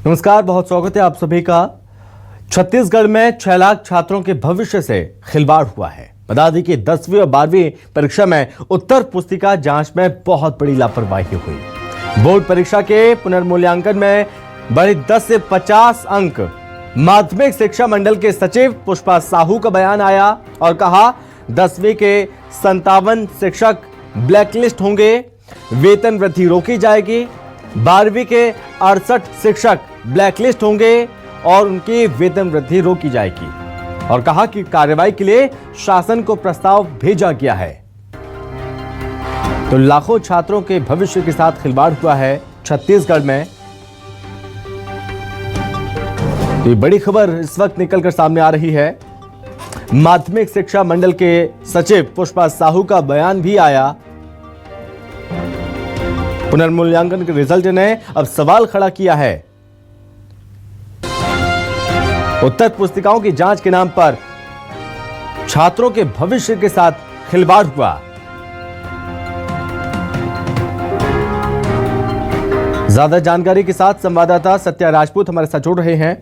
नमस्कार, बहुत स्वागत है आप सभी का। छत्तीसगढ़ में 6 लाख छात्रों के भविष्य से खिलवाड़ हुआ है। बता दें कि 10वीं और 12वीं परीक्षा में उत्तर पुस्तिका जांच में बहुत बड़ी लापरवाही हुई। बोर्ड परीक्षा के पुनर्मूल्यांकन में बढ़े 10 से 50 अंक। माध्यमिक शिक्षा मंडल के सचिव पुष्पा साहू का बयान आया और कहा 10वीं के 57 शिक्षक ब्लैकलिस्ट होंगे, वेतन वृद्धि रोकी जाएगी। 12वीं के 68 शिक्षक ब्लैकलिस्ट होंगे और उनकी वेतन वृद्धि रोकी जाएगी और कहा कि कार्रवाई के लिए शासन को प्रस्ताव भेजा गया है। तो लाखों छात्रों के भविष्य के साथ खिलवाड़ हुआ है छत्तीसगढ़ में। तो ये बड़ी खबर इस वक्त निकलकर सामने आ रही है। माध्यमिक शिक्षा मंडल के सचिव पुष्पा साहू का बयान भी आया। पुनर्मूल्यांकन के रिजल्ट ने अब सवाल खड़ा किया है। उत्तर पुस्तिकाओं की जांच के नाम पर छात्रों के भविष्य के साथ खिलवाड़ हुआ। ज्यादा जानकारी के साथ संवाददाता सत्या राजपूत हमारे साथ जुड़ रहे हैं।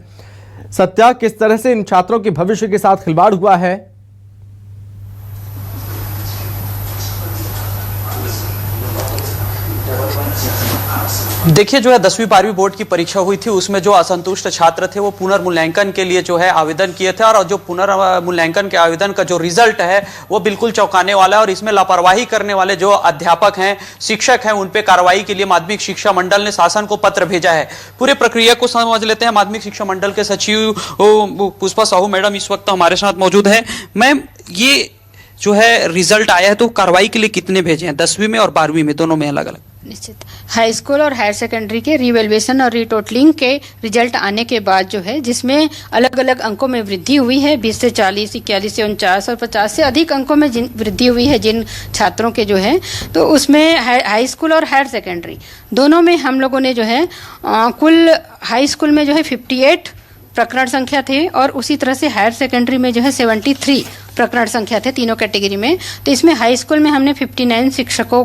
सत्या, किस तरह से इन छात्रों के भविष्य के साथ खिलवाड़ हुआ है? देखिए, जो है 10वीं 12वीं बोर्ड की परीक्षा हुई थी, उसमें जो असंतुष्ट छात्र थे वो पुनर्मूल्यांकन के लिए जो है आवेदन किए थे और जो पुनर्मूल्यांकन के आवेदन का जो रिजल्ट है वो बिल्कुल चौंकाने वाला है। और इसमें लापरवाही करने वाले जो अध्यापक हैं, शिक्षक हैं, उन पे कार्रवाई के लिए माध्यमिक शिक्षा मंडल ने शासन को पत्र भेजा है। पूरे प्रक्रिया को समझ लेते हैं। माध्यमिक शिक्षा मंडल के सचिव पुष्पा साहू मैडम इस वक्त हमारे साथ मौजूद है। मैम, ये जो है रिजल्ट आया है तो कार्रवाई के लिए कितने भेजे हैं 10वीं में और 12वीं में, दोनों में अलग अलग? निश्चित हाई स्कूल और हायर सेकेंडरी के रीवैल्यूएशन और रीटोटलिंग के रिजल्ट आने के बाद जो है, जिसमें अलग अलग अंकों में वृद्धि हुई है, 20 से 40, 41 से 49 और 50 से अधिक अंकों में वृद्धि हुई है जिन छात्रों के जो है, तो उसमें हाई स्कूल और हायर सेकेंडरी दोनों में हम लोगों ने जो है कुल हाई स्कूल में जो है 58 प्रकरण संख्या थे और उसी तरह से हायर सेकेंडरी में जो है 73 प्रकरण संख्या थे तीनों कैटेगरी में। तो इसमें हाई स्कूल में हमने 59 शिक्षकों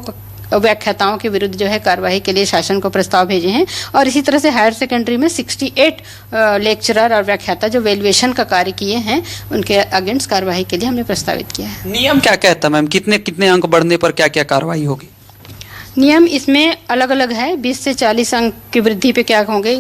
व्याख्याताओं के विरुद्ध जो है कार्रवाई के लिए शासन को प्रस्ताव भेजे हैं और इसी तरह से हायर सेकेंडरी में 68 लेक्चरर और व्याख्याता जो वैल्यूएशन का कार्य किए हैं उनके अगेंस्ट कार्रवाई के लिए हमने प्रस्तावित किया है। नियम क्या कहता है मैम, कितने कितने अंक बढ़ने पर क्या क्या कार्रवाई होगी? नियम इसमें अलग अलग है। 20 से 40 अंक की वृद्धि पे क्या होंगे,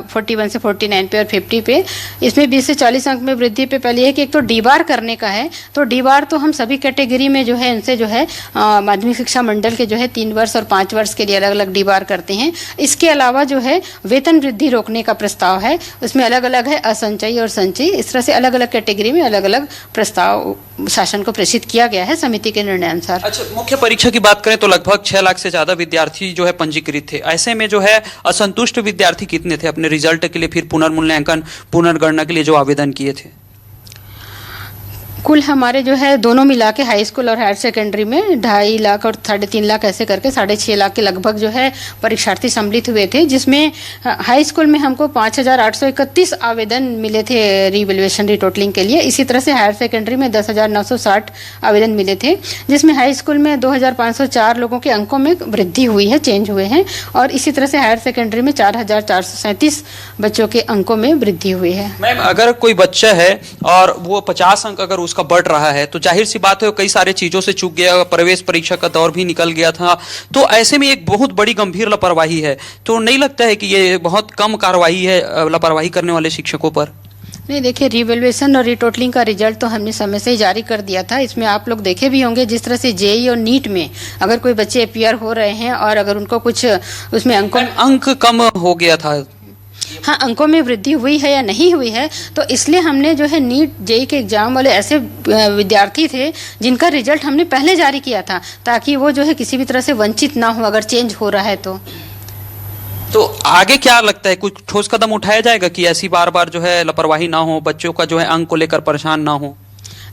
41 से 49 पे और 50 पे। इसमें 20 से 40 अंक में वृद्धि पे पहले है कि एक तो डी बार करने का है। तो डी बार तो हम सभी कैटेगरी में जो है इनसे जो है माध्यमिक शिक्षा मंडल के जो है 3 वर्ष और 5 वर्ष के लिए अलग अलग डी बार करते हैं। इसके अलावा जो है वेतन वृद्धि रोकने का प्रस्ताव है, उसमें अलग अलग है असंचयी और संचयी। इस तरह से अलग अलग कैटेगरी में अलग अलग प्रस्ताव शासन को प्रेषित किया गया है समिति के निर्णय अनुसार। अच्छा, मुख्य परीक्षा की बात करें तो लगभग 6 लाख से ज्यादा विद्यार्थी जो है पंजीकृत थे। ऐसे में जो है असंतुष्ट विद्यार्थी कितने थे अपने रिजल्ट के लिए, फिर पुनर्मूल्यांकन पुनर्गणना के लिए जो आवेदन किए थे? कुल हमारे जो है दोनों मिला के हाई स्कूल और हायर सेकेंडरी में 2.5 लाख और 3.5 लाख ऐसे करके 6.5 लाख के लगभग जो है परीक्षार्थी सम्मिलित हुए थे, जिसमें हाई स्कूल में हमको 5,831 आवेदन मिले थे रिवैल्यूएशन रिटोटलिंग के लिए। इसी तरह से हायर सेकेंडरी में 10,960 आवेदन मिले थे, जिसमें हाई स्कूल में 2,504 लोगों के अंकों में वृद्धि हुई है, चेंज हुए हैं और इसी तरह से हायर सेकेंडरी में 4,437 बच्चों के अंकों में वृद्धि हुई है। मैम, अगर कोई बच्चा है और वो 50 अंक अगर उसका बढ़ रहा है तो जाहिर सी बात है कई सारे चीजों से चूक गया, प्रवेश परीक्षा का दौर भी निकल गया था, तो ऐसे में एक बहुत बड़ी गंभीर लापरवाही है। तो नहीं लगता है कि ये बहुत कम कार्रवाई है लापरवाही करने वाले शिक्षकों पर? नहीं, देखिए, रिवैल्यूएशन और रिटोटलिंग का रिजल्ट तो हमने समय से ही जारी कर दिया था। इसमें आप लोग देखे भी होंगे जिस तरह से जेईई और नीट में अगर कोई बच्चे अपीयर हो रहे हैं और अगर उनको कुछ उसमें अंक कम हो गया था, हाँ, अंकों में वृद्धि हुई है या नहीं हुई है, तो इसलिए हमने जो है नीट जेईई के एग्जाम वाले ऐसे विद्यार्थी थे जिनका रिजल्ट हमने पहले जारी किया था, ताकि वो जो है किसी भी तरह से वंचित ना हो अगर चेंज हो रहा है तो आगे क्या लगता है, कुछ ठोस कदम उठाया जाएगा कि ऐसी बार बार जो है लापरवाही ना हो, बच्चों का जो है अंक को लेकर परेशान ना हो?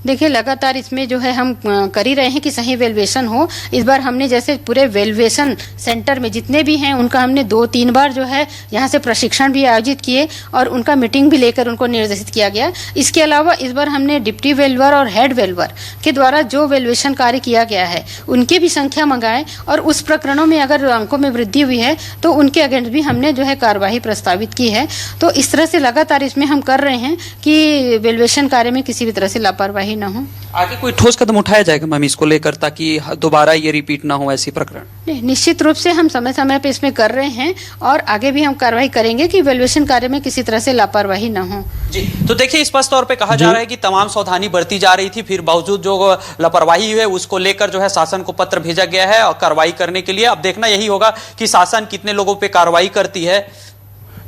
देखिए लगातार इसमें जो है हम कर ही रहे हैं कि सही वैल्यूएशन हो। इस बार हमने जैसे पूरे वैल्यूएशन सेंटर में जितने भी हैं उनका हमने 2-3 बार जो है यहाँ से प्रशिक्षण भी आयोजित किए और उनका मीटिंग भी लेकर उनको निर्देशित किया गया। इसके अलावा इस बार हमने डिप्टी वैल्यूअर और हेड वैल्यूअर के द्वारा जो वैल्यूएशन कार्य किया गया है उनकी भी संख्या मंगाए और उस प्रकरणों में अगर अंकों में वृद्धि हुई है तो उनके अगेंस्ट भी हमने जो है कार्यवाही प्रस्तावित की है। तो इस तरह से लगातार इसमें हम कर रहे हैं कि वैल्यूएशन कार्य में किसी भी तरह से लापरवाही न हो। आगे कोई ठोस कदम उठाया जाएगा मैम इसको लेकर ताकि दोबारा ये रिपीट ना हो ऐसी प्रकरण? निश्चित रूप से हम समय समय पे इसमें कर रहे हैं और आगे भी हम कार्रवाई करेंगे कि वैल्यूएशन कार्य में किसी तरह से लापरवाही न हो। जी, तो देखिए स्पष्ट तौर पे कहा जा रहा है कि तमाम सावधानी बरती जा रही थी, फिर बावजूद जो लापरवाही है उसको लेकर जो है शासन को पत्र भेजा गया है और कार्रवाई करने के लिए। अब देखना यही होगा कि शासन कितने लोगों पे कार्रवाई करती है।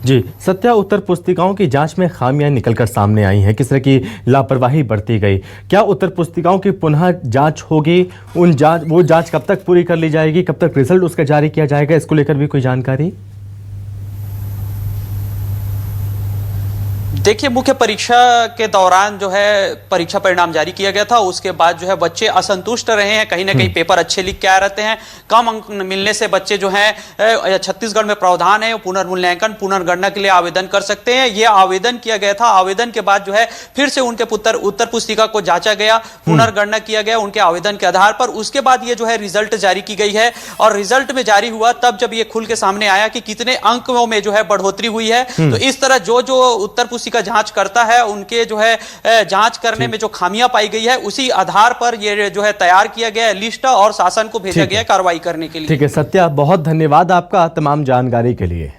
जी, सत्या, उत्तर पुस्तिकाओं की जांच में खामियां निकलकर सामने आई हैं, किस तरह की लापरवाही बरती गई, क्या उत्तर पुस्तिकाओं की पुनः जांच होगी? वो जांच कब तक पूरी कर ली जाएगी, कब तक रिजल्ट उसका जारी किया जाएगा, इसको लेकर भी कोई जानकारी? देखिए मुख्य परीक्षा के दौरान जो है परीक्षा परिणाम जारी किया गया था, उसके बाद जो है बच्चे असंतुष्ट रहे हैं, कहीं ना कहीं पेपर अच्छे लिख के आ रहते हैं, कम अंक मिलने से बच्चे जो हैं छत्तीसगढ़ में प्रावधान है पुनर्मूल्यांकन पुनर्गणना के लिए आवेदन कर सकते हैं। ये आवेदन किया गया था, आवेदन के बाद जो है फिर से उनके उत्तर पुस्तिका को जांचा गया, पुनर्गणना किया गया उनके आवेदन के आधार पर। उसके बाद ये जो है रिजल्ट जारी की गई है और रिजल्ट में जारी हुआ तब जब ये खुल के सामने आया कि कितने अंकों में जो है बढ़ोतरी हुई है। तो इस तरह जो जो उत्तर पुस्तिका का जांच करता है उनके जो है जांच करने में जो खामियां पाई गई है उसी आधार पर ये जो है तैयार किया गया है लिस्ट और शासन को भेजा गया है कार्रवाई करने के लिए। ठीक है सत्या, बहुत धन्यवाद आपका तमाम जानकारी के लिए।